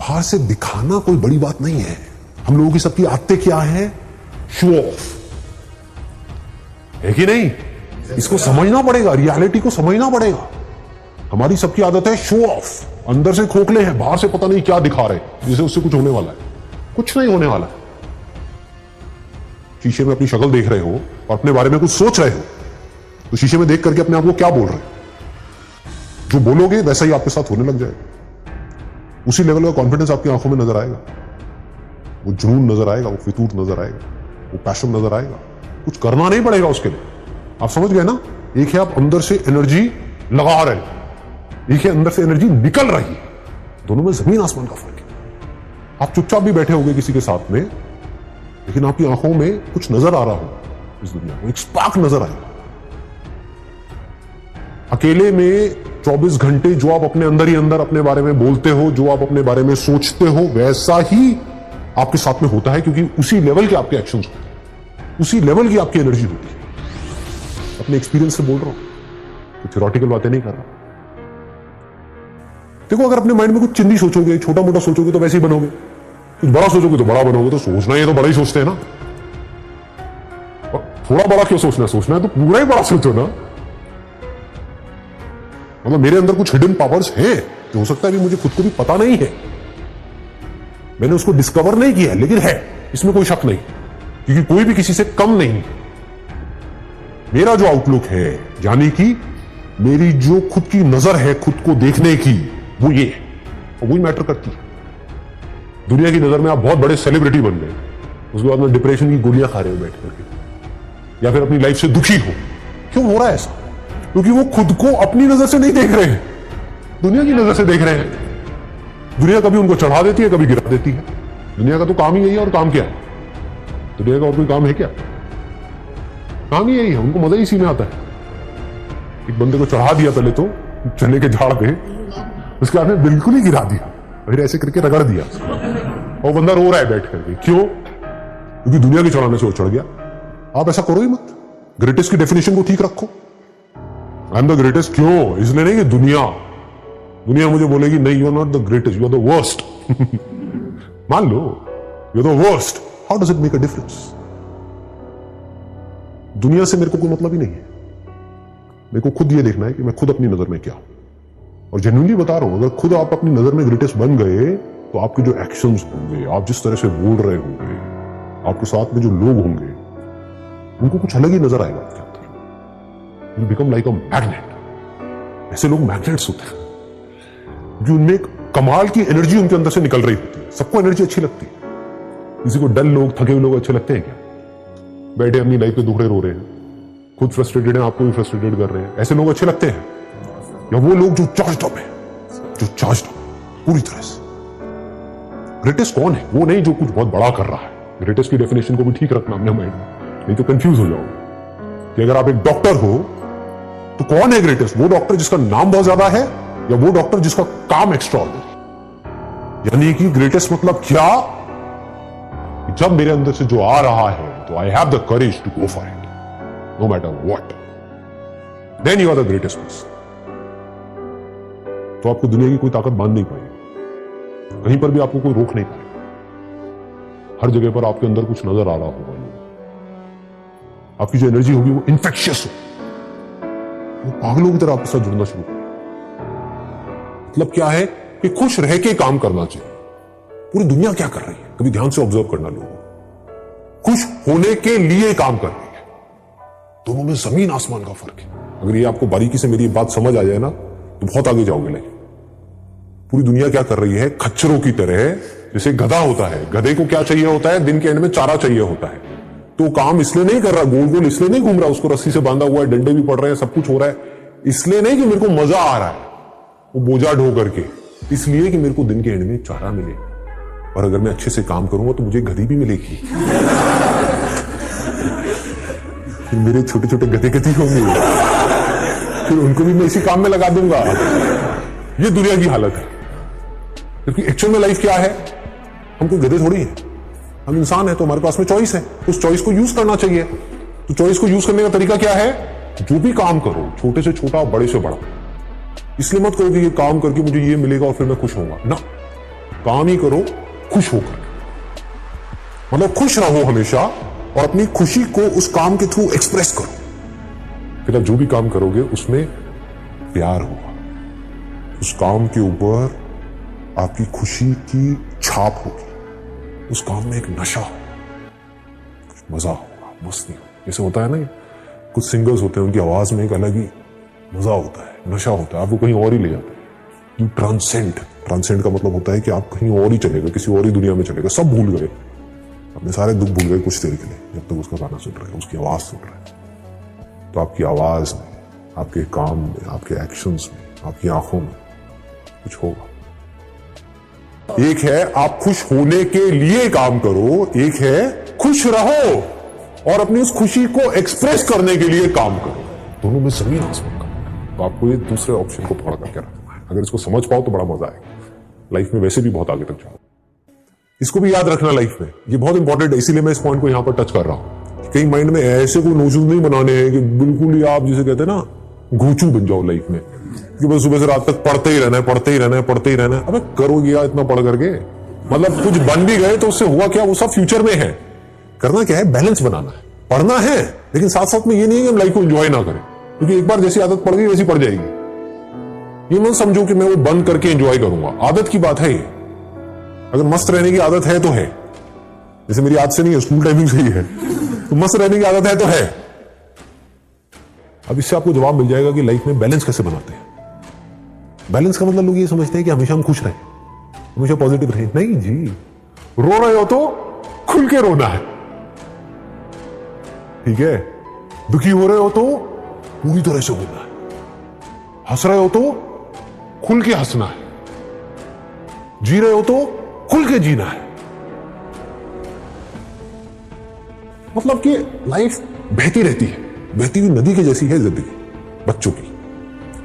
बाहर से दिखाना कोई बड़ी बात नहीं है। हम लोगों की सबकी आदतें क्या है? शो ऑफ, है कि नहीं? इसको समझना पड़ेगा, रियलिटी को समझना पड़ेगा। हमारी सबकी आदत है शो ऑफ। अंदर से खोखले हैं, बाहर से पता नहीं क्या दिखा रहे, जिसे उससे कुछ होने वाला है। कुछ नहीं होने वाला है। शीशे में अपनी शक्ल देख रहे हो और अपने बारे में कुछ सोच रहे हो, तो शीशे में देख करके अपने आप को क्या बोल रहे हो? जो बोलोगे वैसा ही आपके साथ होने लग जाएगा। उसी लेवल का कॉन्फिडेंस आपकी आंखों में नजर आएगा, वो जुनून नजर आएगा, वो फितूर नजर आएगा, वो पैशन नजर आएगा। कुछ करना नहीं पड़ेगा उसके लिए। आप समझ गए ना? एक है आप अंदर से एनर्जी लगा रहे हो, एक है अंदर से एनर्जी निकल रही है। दोनों में जमीन आसमान का फर्क है। आप चुपचाप भी बैठे होंगे किसी के साथ में, लेकिन आपकी आंखों में कुछ नजर आ रहा होगा। इस दुनिया को एक स्पार्क नजर आएगा। अकेले में 24 घंटे जो आप अपने अंदर ही अंदर अपने बारे में बोलते हो, जो आप अपने बारे में सोचते हो, वैसा ही आपके साथ में होता है, क्योंकि उसी लेवल के आपके एक्शंस होते हैं, उसी लेवल की आपकी एनर्जी होती है। अपने एक्सपीरियंस से बोल रहा हूं, तो थ्योरेटिकल बातें नहीं कर रहा। देखो, अगर अपने माइंड में कुछ चिंदी सोचोगे, छोटा मोटा सोचोगे तो वैसे ही बनोगे, कुछ बड़ा सोचोगे तो बड़ा बनोगे। तो सोचना है तो बड़ा ही सोचते हैं ना, और थोड़ा बड़ा क्यों सोचना है? सोचना है तो पूरा ही बड़ा सोचो ना। मतलब मेरे अंदर कुछ हिडन पावर्स हैं, जो हो सकता है अभी मुझे खुद को भी पता नहीं है, मैंने उसको डिस्कवर नहीं किया, लेकिन है, इसमें कोई शक नहीं, क्योंकि कोई भी किसी से कम नहीं है। मेरा जो आउटलुक है, यानी कि मेरी जो खुद की नजर है खुद को देखने की, वो ये है, और वही मैटर करती है। दुनिया की नजर में आप बहुत बड़े सेलिब्रिटी बन गए, उसके बाद में डिप्रेशन की गोलियां खा रहे हो बैठ करके, या फिर अपनी लाइफ से दुखी हो। क्यों हो रहा है ऐसा? क्योंकि वो खुद को अपनी नजर से नहीं देख रहे हैं, दुनिया की नजर से देख रहे हैं। दुनिया कभी उनको चढ़ा देती है, कभी गिरा देती है। दुनिया का तो काम ही यही है। और काम क्या है? दुनिया का और कोई काम है क्या? काम ही यही है। उनको मजा ही इसी में आता है। एक बंदे को चढ़ा दिया पहले तो चने के झाड़ पे, उसके बाद में बिल्कुल ही गिरा दिया, फिर ऐसे करके रगड़ दिया, और बंदा रो रहा है बैठ करके। क्यों? क्योंकि दुनिया के चढ़ाने से वो चढ़ गया। आप ऐसा करो ही मत। ग्रेटेस्ट की डेफिनेशन को ठीक रखो। I am the greatest. क्यों? इसलिए नहीं कि दुनिया मुझे बोलेगी नहीं, you are not the greatest, you are the worst. मान लो you are the worst, how does it make a difference? दुनिया से मेरे को कोई मतलब ही नहीं है। मेरे को खुद ये देखना है कि मैं खुद अपनी नजर में क्या हूं। और जेन्युइनली बता रहा हूं, अगर खुद आप अपनी नजर में ग्रेटेस्ट बन गए, तो आपके जो एक्शंस होंगे, आप जिस तरह से बोल रहे होंगे, आपके साथ में जो लोग होंगे, उनको कुछ अलग ही नजर आएगा आपके अंदर। You become like a magnet. ऐसे लोग मैग्नेट्स होते हैं, जो उनमें एक कमाल की एनर्जी उनके अंदर से निकल रही होती है। सबको एनर्जी अच्छी लगती है। किसी को डल लोग, थके हुए लोग अच्छे लगते हैं क्या? बैठे अपनी लाइफ पे दुखड़े रो रहे हैं, खुद फ्रस्ट्रेटेड है, आपको भी फ्रस्ट्रेटेड कर रहे हैं, ऐसे लोग अच्छे लगते हैं? या वो लोग जो चार्ज्ड अप है, जो चार्ज्ड अप पूरी तरह से? ग्रेटेस्ट कौन है? वो नहीं जो कुछ बहुत बड़ा कर रहा है। ग्रेटेस्ट की डेफिनेशन को भी ठीक रखना अपने माइंड में, नहीं तो कंफ्यूज हो जाओगे। कि अगर आप एक डॉक्टर हो, तो कौन है ग्रेटेस्ट? वो डॉक्टर जिसका नाम बहुत ज्यादा है, या वो डॉक्टर जिसका काम एक्स्ट्राऑर्डिनरी? यानी कि ग्रेटेस्ट मतलब क्या? जब मेरे अंदर से जो आ रहा है, तो I have the courage to go for it, no matter what, then you are the greatest person. तो आपको दुनिया की कोई ताकत बांध नहीं पाएगी, कहीं पर भी आपको कोई रोक नहीं पाएगा। हर जगह पर आपके अंदर कुछ नजर आ रहा होगा। आपकी जो एनर्जी होगी वो इन्फेक्शियस हो, वो पागलों की तरह आपके साथ जुड़ना शुरू करेगा। मतलब क्या है कि खुश रह के काम करना चाहिए। पूरी दुनिया क्या कर रही है, कभी ध्यान से ऑब्जर्व करना। लोग खुश होने के लिए काम कर रही है। दोनों में जमीन आसमान का फर्क है। अगर ये आपको बारीकी से मेरी बात समझ आ जाए ना, तो बहुत आगे जाओगे। लेकिन पूरी दुनिया क्या कर रही है? खच्चरों की तरह, जैसे गधा होता है, गधे को क्या चाहिए होता है? दिन के एंड में चारा चाहिए होता है। तो काम इसलिए नहीं कर रहा, गोल गोल इसलिए नहीं घूम रहा, उसको रस्सी से बांधा हुआ है, डंडे भी पड़ रहे हैं, सब कुछ हो रहा है, इसलिए नहीं कि मेरे को मजा आ रहा है वो बोझा ढो करके, इसलिए कि मेरे को दिन के एंड में चारा मिले। और अगर मैं अच्छे से काम करूंगा तो मुझे गधी भी मिलेगी। फिर मेरे छोटे छोटे गधे गधी होंगे, फिर उनको भी मैं इसी काम में लगा दूंगा। ये दुनिया की हालत है। क्योंकि एक्चुअल में लाइफ क्या है? हम कोई गधे थोड़ी है, हम इंसान है। तो हमारे पास में चॉइस है, उस चॉइस को यूज करना चाहिए। तो चॉइस को यूज करने का तरीका क्या है? जो भी काम करो, छोटे से छोटा, बड़े से बड़ा, इसलिए मत करो कि ये काम करके मुझे ये मिलेगा और फिर मैं खुश होऊंगा ना। काम ही करो खुश होकर, मतलब खुश रहो हमेशा और अपनी खुशी को उस काम के थ्रू एक्सप्रेस करो। फिर आप जो भी काम करोगे उसमें प्यार होगा, उस काम के ऊपर आपकी खुशी की छाप होगी, उस काम में एक नशा होगा, मजा होगा, मस्ती होगी। जैसे होता है ना, कुछ सिंगर्स होते हैं उनकी आवाज में एक अलग ही मजा होता है, नशा होता है, आपको कहीं और ही ले जाता है। यू ट्रांसेंड, ट्रांसेंड का मतलब होता है कि आप कहीं और ही चले गए, किसी और ही दुनिया में चले गए, सब भूल गए, अपने सारे दुख भूल गए कुछ देर के लिए, जब तक उसका गाना सुन रहे हैं, उसकी आवाज सुन रहे हैं। तो आपकी आवाज में, आपके काम में, आपके एक्शंस में, आपकी आंखों में कुछ होगा। एक है आप खुश होने के लिए काम करो, एक है खुश रहो और अपनी उस खुशी को एक्सप्रेस करने के लिए काम करो। दोनों में जमीन आसमान का फर्क है। तो आपको ये दूसरे ऑप्शन को पकड़ करके रखना है। अगर इसको समझ पाओ तो बड़ा मजा आएगा, लाइफ में वैसे भी बहुत आगे तक जाओ। इसको भी याद रखना लाइफ में, ये बहुत इंपॉर्टेंट है, इसीलिए मैं इस पॉइंट को यहां पर टच कर रहा हूं। कहीं माइंड में ऐसे कोई नोशन नहीं बनाने हैं कि बिल्कुल ही आप जिसे कहते हैं ना घूचू बन जाओ लाइफ में, कि बस सुबह से रात तक पढ़ते ही रहना है, पढ़ते ही रहना है, पढ़ते ही रहना है। अबे करोगे यार इतना पढ़ करके, मतलब कुछ बन भी गए तो उससे हुआ क्या, वो सब फ्यूचर में है। करना क्या है, बैलेंस बनाना है, पढ़ना है, लेकिन साथ साथ में ये नहीं है कि हम लाइफ को एंजॉय ना करें, क्योंकि एक बार जैसी आदत पड़ गई वैसी पड़ जाएगी। ये मत समझो कि मैं वो बंद करके एंजॉय करूंगा, आदत की बात है ये। अगर मस्त रहने की आदत है तो है, जैसे मेरी आदत से नहीं है, स्कूल टाइमिंग से ही है, तो मस्त रहने की आदत है तो है। अब इससे आपको जवाब मिल जाएगा कि लाइफ में बैलेंस कैसे बनाते हैं। बैलेंस का मतलब लोग ये समझते हैं कि हमेशा हम खुश रहें, हमेशा पॉजिटिव रहें। नहीं जी, रो रहे हो तो खुल के रोना है, ठीक है। दुखी हो रहे हो तो पूरी तरह से होना है, हंस रहे हो तो खुल के हंसना है, जी रहे हो तो खुल के जीना है। मतलब कि लाइफ बहती रहती है, बहती हुई नदी के जैसी है जिंदगी बच्चों की,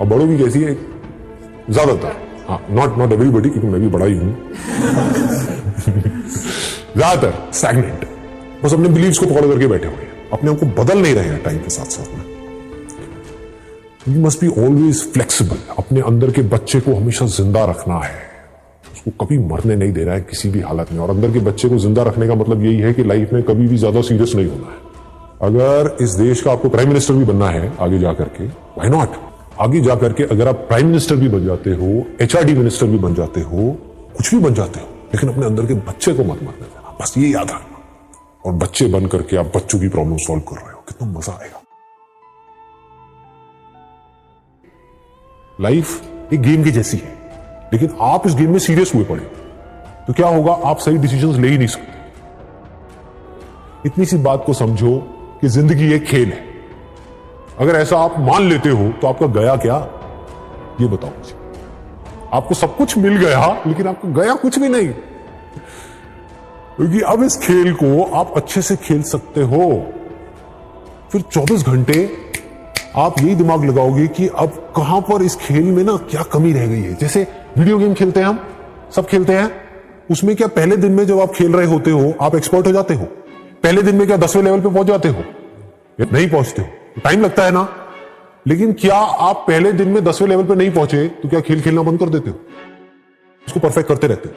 और बड़ों की कैसी है ज्यादातर, हाँ नॉट एवरीबॉडी, क्योंकि मैं भी बड़ा ही हूं ज्यादातर स्टैग्नेंट, बस अपने बिलीव्स को पकड़ करके बैठे हुए हैं, अपने आप को बदल नहीं रहे हैं टाइम के साथ साथ में। You must be always flexible, अपने अंदर के बच्चे को हमेशा जिंदा रखना है, उसको कभी मरने नहीं दे रहा है किसी भी हालत में। और अंदर के बच्चे को जिंदा रखने का मतलब यही है कि लाइफ में कभी भी ज्यादा सीरियस नहीं होना है। अगर इस देश का आपको प्राइम मिनिस्टर भी बनना है आगे जाकर के, व्हाई नॉट, आगे जाकर के अगर आप प्राइम मिनिस्टर भी बन जाते हो, एचआरडी मिनिस्टर भी बन जाते हो, कुछ भी बन जाते हो, लेकिन अपने अंदर के बच्चे को मत मरने देना, बस ये याद रखना। और बच्चे बन करके आप बच्चों की प्रॉब्लम सॉल्व कर रहे हो, कितना मजा आएगा। लाइफ एक गेम की जैसी है, लेकिन आप इस गेम में सीरियस हुए पड़े तो क्या होगा, आप सही डिसीजंस ले ही नहीं सकते। इतनी सी बात को समझो कि जिंदगी एक खेल है। अगर ऐसा आप मान लेते हो तो आपका गया क्या, ये बताओ मुझे। आपको सब कुछ मिल गया लेकिन आपको गया कुछ भी नहीं, क्योंकि अब इस खेल को आप अच्छे से खेल सकते हो। फिर 24 घंटे आप यही दिमाग लगाओगे कि अब कहां पर इस खेल में ना क्या कमी रह गई है। जैसे वीडियो गेम खेलते हैं, हम सब खेलते हैं, उसमें क्या पहले दिन में जब आप खेल रहे होते हो आप एक्सपर्ट हो जाते हो? पहले दिन में क्या 10वें लेवल पे पहुंच जाते हो? नहीं पहुंचते हो, टाइम लगता है ना। लेकिन क्या आप पहले दिन में 10वें लेवल पे नहीं पहुंचे तो क्या खेल खेलना बंद कर देते हो? उसको परफेक्ट करते रहते हो,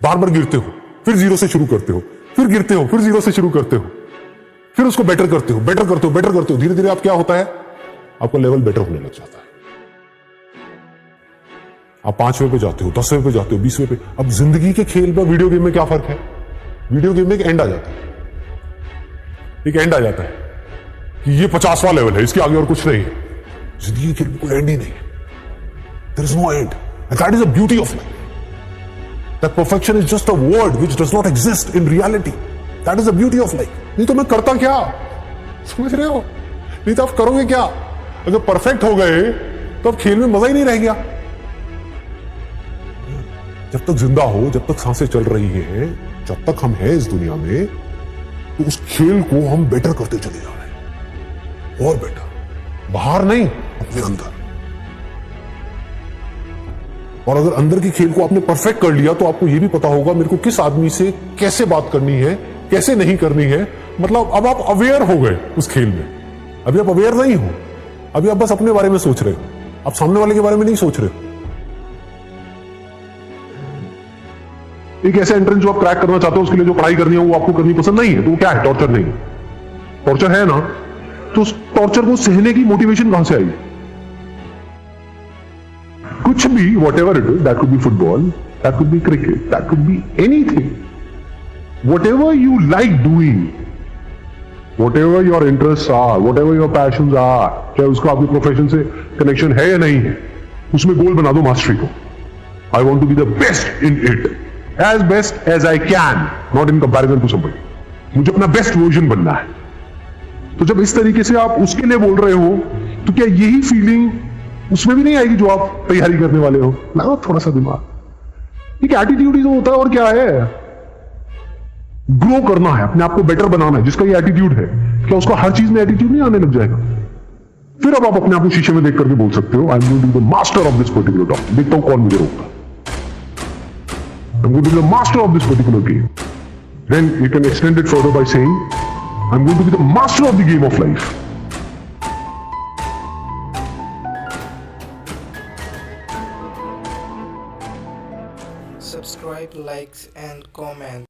बार बार गिरते हो, फिर जीरो से शुरू करते हो, फिर गिरते हो, फिर जीरो से शुरू करते हो, फिर उसको बेटर करते हो, बेटर करते हो, बेटर करते हो। धीरे धीरे आप क्या होता है, आपका लेवल बेटर होने लग जाता है। आप 5वें पे जाते हो, 10वें पे जाते हो, 20वें पे। अब जिंदगी के खेल में वीडियो गेम में क्या फर्क है? वीडियो गेम में एक एंड आ जाता है, एक एंड आ जाता है कि ये 50वां लेवल है, इसके आगे और कुछ नहीं है। जिंदगी के खेल में कोई एंड ही नहीं है, there is no end, and that is the beauty of life. That perfection is just a word which does not exist in reality, that is the beauty of life. नहीं तो मैं करता क्या, समझ रहे हो? नहीं तो आप करोगे क्या? अगर परफेक्ट हो गए तो अब खेल में मजा ही नहीं रह गया। जब तक जिंदा हो, जब तक सांसें चल रही हैं, जब तक हम हैं इस दुनिया में, तो उस खेल को हम बेटर करते चले जा रहे हैं, और बेटर, बाहर नहीं, अपने अंदर। और अगर अंदर की खेल को आपने परफेक्ट कर लिया तो आपको यह भी पता होगा मेरे को किस आदमी से कैसे बात करनी है, कैसे नहीं करनी है। मतलब अब आप अवेयर हो गए उस खेल में। अभी आप अवेयर नहीं हो, अभी आप बस अपने बारे में सोच रहे हो, आप सामने वाले के बारे में नहीं सोच रहे हो। एक ऐसा एंट्रेंस जो आप क्रैक करना चाहते हो, उसके लिए जो पढ़ाई करनी है वो आपको करनी पसंद नहीं है, तो वो क्या है? टॉर्चर नहीं। टॉर्चर है ना, तो उस टॉर्चर को सहने की मोटिवेशन कहां से आई? कुछ भी, whatever it is, that could be football, that could be cricket, that could be anything, whatever you like doing, whatever your interest are, whatever your passion are, चाहे उसका आपके profession से connection है या नहीं है, उसमें गोल बना दो मास्टरी को। I want to be the best in it, as best as I can, not in comparison to somebody. मुझे अपना बेस्ट वर्जन बनना है। तो जब इस तरीके से आप उसके लिए बोल रहे हो, तो क्या यही फीलिंग उसमें भी नहीं आएगी जो आप तैयारी करने वाले हो? लगाओ थोड़ा सा दिमाग। एक एटीट्यूड ही तो होता है, और क्या है? ग्रो करना है, अपने आप को बेटर बनाना है। जिसका ये एटीट्यूड है, क्या उसका हर चीज में एटीट्यूड नहीं आने लग जाएगा? फिर अब आप अपने आप को शीशे में देख करके बोल सकते हो, I am going to be the master of this particular topic. देखता हूं कौन मुझे रोकता। I am going to be the master of this particular game. Then you can extend it further by saying, I am going to be the master of the game of life. Subscribe, likes and comment.